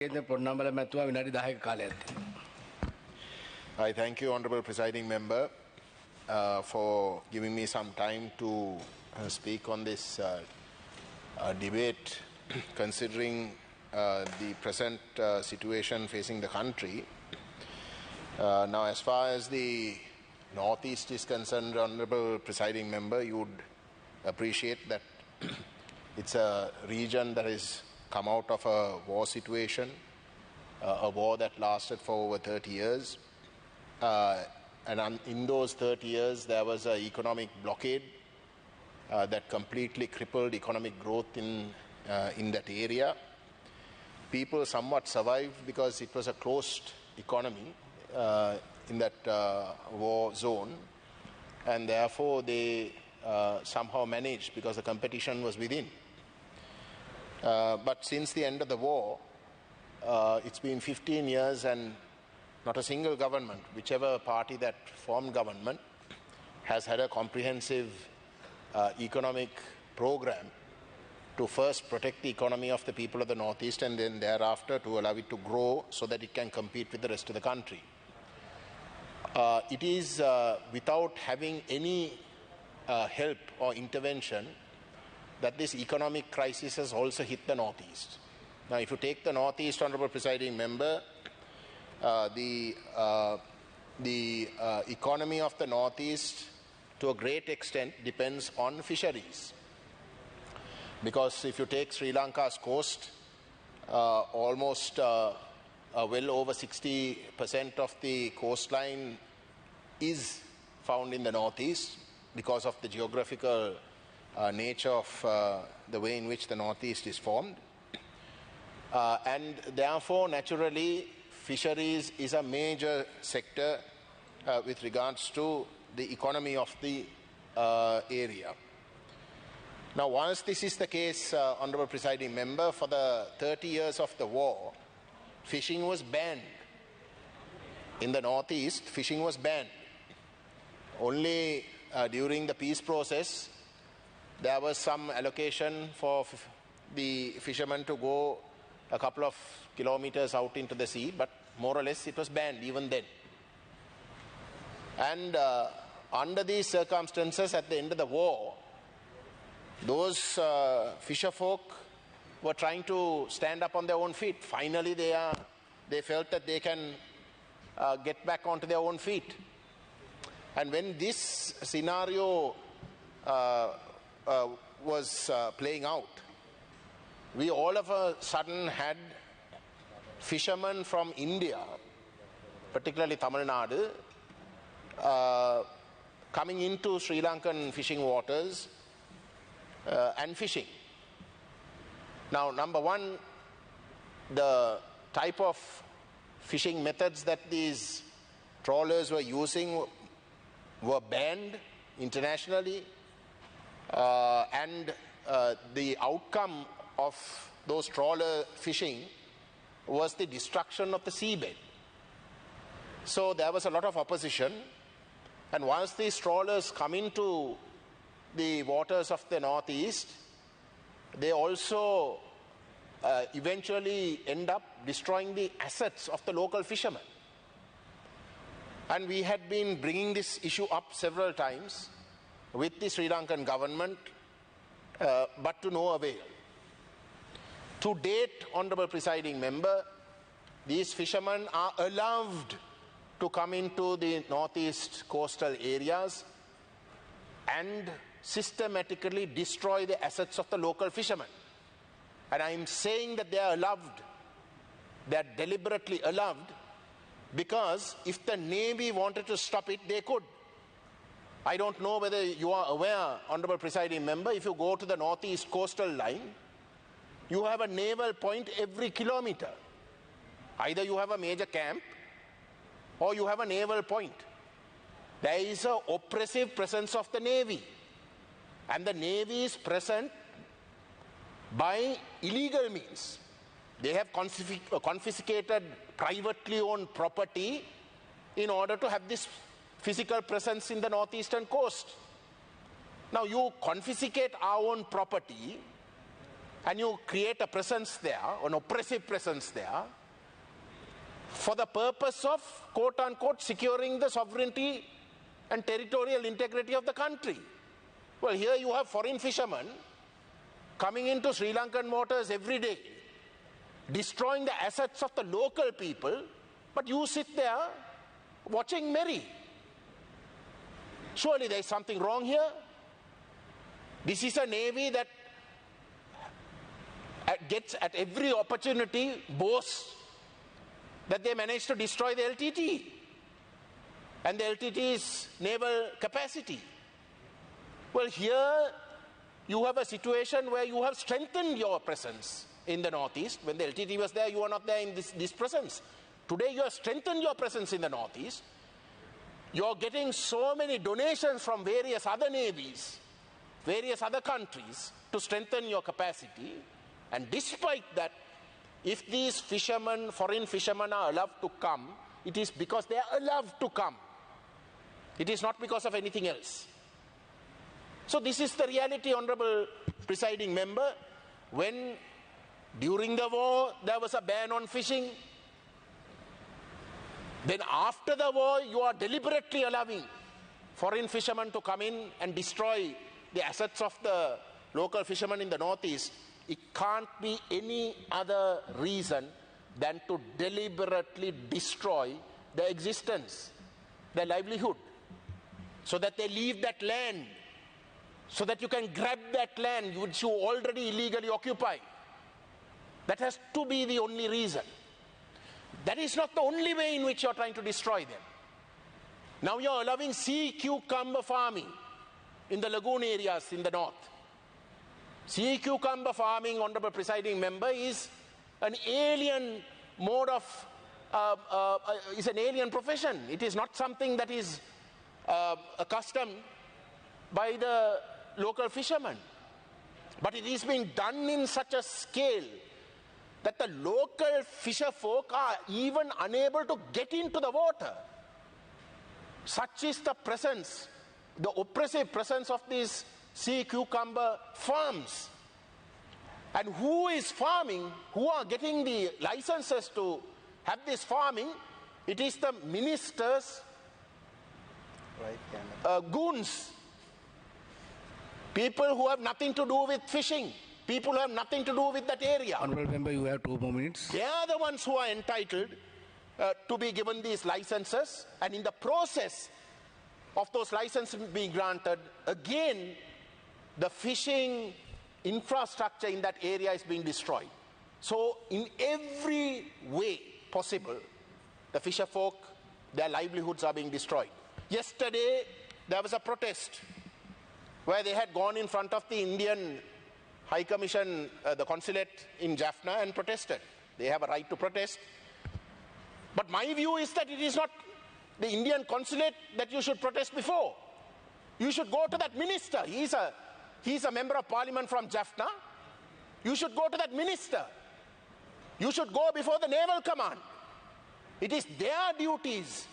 Gajendrakumar Ponnambalam මැතිතුමා විනාඩි 10ක කාලයක් තියෙනවා. I thank you, Honourable Presiding Member, for giving me some time to speak on this debate, considering the present situation facing the country. Now, as far as the Northeast is concerned, Honourable Presiding Member, you would appreciate that it's a region that has come out of a war situation, a war that lasted for over 30 years. And in those 30 years, there was an economic blockade that completely crippled economic growth in that area. People somewhat survived because it was a closed economy in that war zone, and therefore they somehow managed because the competition was within. But since the end of the war, it's been 15 years and not a single government, whichever party that formed government, has had a comprehensive economic program to first protect the economy of the people of the Northeast and then thereafter to allow it to grow so that it can compete with the rest of the country. It is without having any help or intervention that this economic crisis has also hit the Northeast. Now, if you take the Northeast, Honourable Presiding Member, the economy of the Northeast to a great extent depends on fisheries. Because if you take Sri Lanka's coast, almost well over 60% of the coastline is found in the Northeast because of the geographical nature of the way in which the Northeast is formed. And therefore, naturally, fisheries is a major sector with regards to the economy of the area. Now, once this is the case, Honourable Presiding Member, for the 30 years of the war, fishing was banned. In the Northeast, fishing was banned. Only during the peace process, there was some allocation for the fishermen to go a couple of kilometers out into the sea, but more or less it was banned even then. And under these circumstances, at the end of the war, those fisher folk were trying to stand up on their own feet. Finally, they felt that they can get back onto their own feet. And when this scenario was playing out, we all of a sudden had fishermen from India, particularly Tamil Nadu, coming into Sri Lankan fishing waters and fishing. Now, number one, the type of fishing methods that these trawlers were using were banned internationally, and the outcome of those trawler fishing was the destruction of the seabed. So there was a lot of opposition, and once these trawlers come into the waters of the Northeast, they also eventually end up destroying the assets of the local fishermen. And we had been bringing this issue up several times with the Sri Lankan government, but to no avail. To date, Honourable Presiding Member, these fishermen are allowed to come into the Northeast coastal areas and systematically destroy the assets of the local fishermen. And I am saying that they are allowed, they are deliberately allowed, because if the Navy wanted to stop it, they could. I don't know whether you are aware, Honourable Presiding Member, if you go to the Northeast coastal line, you have a naval point every kilometer. Either you have a major camp or you have a naval point. There is an oppressive presence of the Navy. And the Navy is present by illegal means. They have confiscated privately owned property in order to have this physical presence in the northeastern coast. Now, you confiscate our own property and you create a presence there, an oppressive presence there, for the purpose of, quote unquote, securing the sovereignty and territorial integrity of the country. Well, here you have foreign fishermen coming into Sri Lankan waters every day, destroying the assets of the local people, but you sit there watching merry. Surely there is something wrong here. This is a navy that gets at every opportunity boasts that they managed to destroy the LTT and the LTT's naval capacity. Well, here you have a situation where you have strengthened your presence in the Northeast. When the LTT was there, you were not there in this presence. Today you have strengthened your presence in the Northeast. You're getting so many donations from various other navies, various other countries to strengthen your capacity. And despite that, if these fishermen, foreign fishermen are allowed to come, it is because they are allowed to come. It is not because of anything else. So this is the reality, Honorable Presiding Member. When during the war there was a ban on fishing, then after the war you are deliberately allowing foreign fishermen to come in and destroy the assets of the local fishermen in the Northeast. It can't be any other reason than to deliberately destroy their existence, their livelihood, so that they leave that land, so that you can grab that land which you already illegally occupy. That has to be the only reason. That is not the only way in which you are trying to destroy them. Now you are allowing sea cucumber farming in the lagoon areas in the north. Sea cucumber farming, Honorable Presiding Member, is an alien mode of, is an alien profession. It is not something that is accustomed by the local fishermen. But it is being done in such a scale that the local fisher folk are even unable to get into the water. Such is the presence, the oppressive presence of these sea cucumber farms. And who is farming, who are getting the licenses to have this farming? It is the ministers, goons, people who have nothing to do with fishing, people who have nothing to do with that area. Honourable Member, you have 2 more minutes. They are the ones who are entitled to be given these licenses, and in the process of those licenses being granted, again the fishing infrastructure in that area is being destroyed. So in every way possible, the fisher folk, their livelihoods are being destroyed. Yesterday there was a protest where they had gone in front of the Indian High Commission, the consulate in Jaffna, and protested. They have a right to protest. But my view is that it is not the Indian consulate that you should protest before. You should go to that minister. He's a member of parliament from Jaffna. You should go to that minister. You should go before the naval command. It is their duties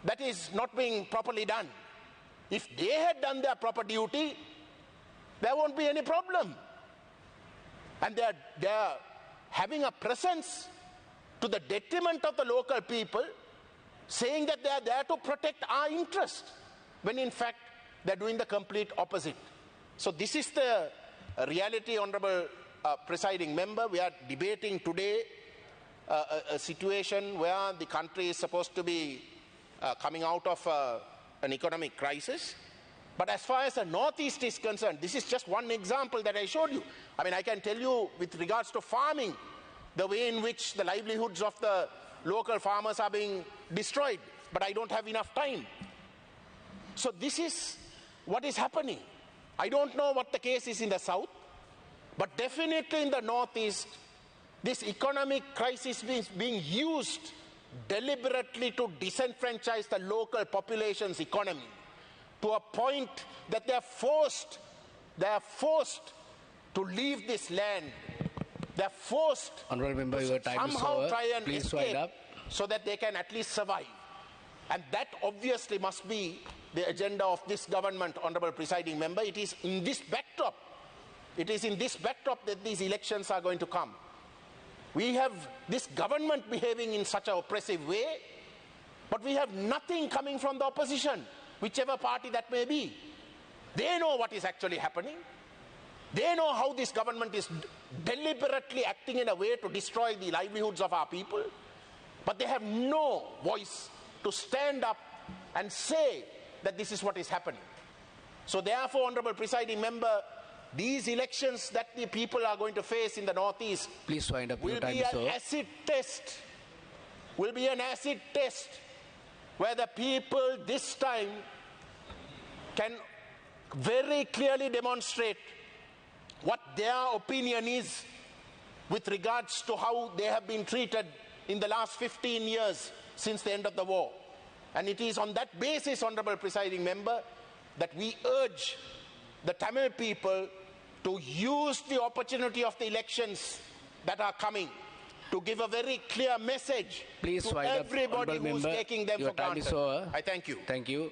that is not being properly done. If they had done their proper duty, there won't be any problem. And they're having a presence to the detriment of the local people, saying that they are there to protect our interest, when in fact they're doing the complete opposite. So this is the reality, Honorable Presiding Member. We are debating today a situation where the country is supposed to be coming out of an economic crisis. But as far as the Northeast is concerned, this is just one example that I showed you. I mean, I can tell you with regards to farming, the way in which the livelihoods of the local farmers are being destroyed, but I don't have enough time. So this is what is happening. I don't know what the case is in the south, but definitely in the Northeast, this economic crisis is being used deliberately to disenfranchise the local population's economy to a point that they are forced to leave this land. They are forced Honourable Member, your time is somehow over. try and Please escape wind up. so that they can at least survive. And that obviously must be the agenda of this government, Honourable Presiding Member. It is in this backdrop It is in this backdrop that these elections are going to come. We have this government behaving in such an oppressive way, but we have nothing coming from the opposition, whichever party that may be. They know what is actually happening. They know how this government is deliberately acting in a way to destroy the livelihoods of our people, but they have no voice to stand up and say that this is what is happening. So therefore, Honourable Presiding Member, these elections that the people are going to face in the Northeast Please wind up your will time, be an sir. acid test. Will be an acid test where the people this time can very clearly demonstrate what their opinion is with regards to how they have been treated in the last 15 years since the end of the war. And it is on that basis, Honourable Presiding Member, that we urge the Tamil people to use the opportunity of the elections that are coming to give a very clear message Please to wind up, everybody honourable who's member. taking them Your for time is granted. over. I thank you. Thank you.